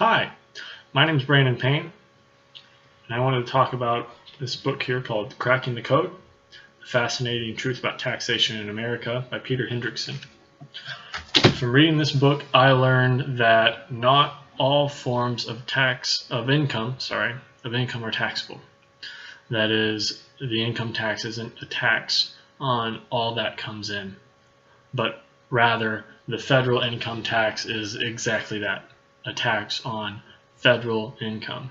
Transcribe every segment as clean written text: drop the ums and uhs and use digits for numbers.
Hi, my name is Brandon Payne, and I wanted to talk about this book here called Cracking the Code, The Fascinating Truth About Taxation in America by Peter Hendrickson. From reading this book, I learned that not all forms of income are taxable. That is, the income tax isn't a tax on all that comes in, but rather the federal income tax is exactly that, a tax on federal income.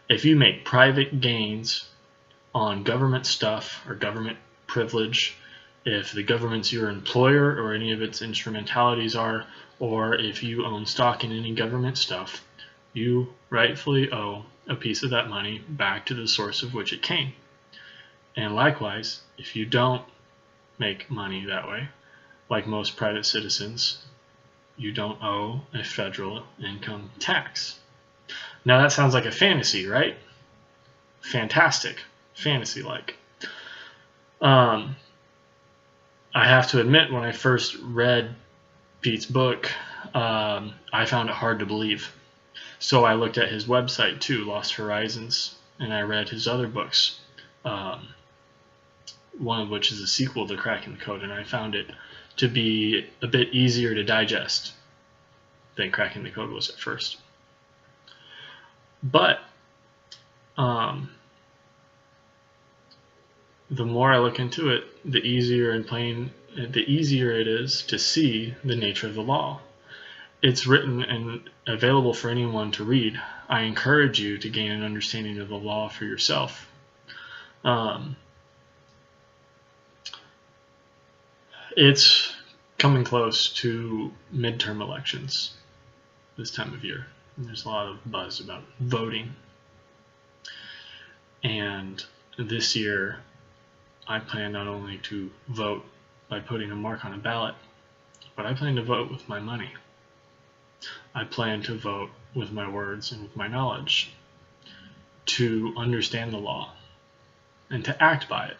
If you make private gains on government stuff or government privilege, if the government's your employer or any of its instrumentalities are, or if you own stock in any government stuff, you rightfully owe a piece of that money back to the source of which it came. And likewise, if you don't make money that way, like most private citizens, you don't owe a federal income tax. Now that sounds like a fantasy, right? Fantastic. Fantasy-like. I have to admit, when I first read Pete's book, I found it hard to believe. So I looked at his website too, Lost Horizons, and I read his other books, one of which is a sequel to Cracking the Code, and I found it to be a bit easier to digest than Cracking the Code was at first. But the more I look into it, the easier it is to see the nature of the law. It's written and available for anyone to read. I encourage you to gain an understanding of the law for yourself. It's coming close to midterm elections this time of year. And there's a lot of buzz about voting. And this year, I plan not only to vote by putting a mark on a ballot, but I plan to vote with my money. I plan to vote with my words and with my knowledge to understand the law and to act by it.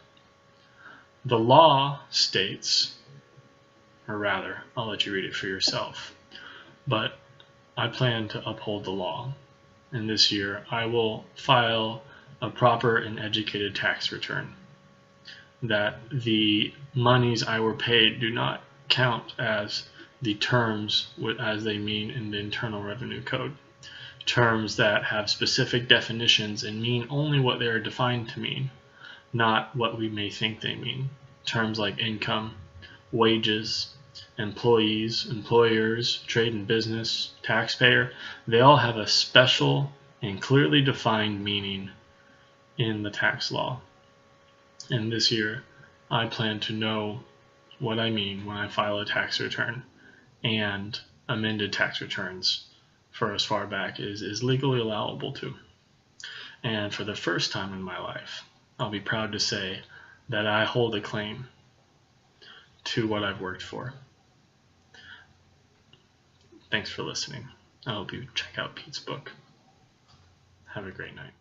The law states, or rather, I'll let you read it for yourself, but I plan to uphold the law, and this year I will file a proper and educated tax return, that the monies I were paid do not count as the terms as they mean in the Internal Revenue Code, terms that have specific definitions and mean only what they are defined to mean, not what we may think they mean. Terms like income, wages, employees, employers, trade and business, taxpayer, they all have a special and clearly defined meaning in the tax law. And this year, I plan to know what I mean when I file a tax return, and amended tax returns for as far back as is legally allowable to. And for the first time in my life, I'll be proud to say that I hold a claim to what I've worked for. Thanks for listening. I hope you check out Pete's book. Have a great night.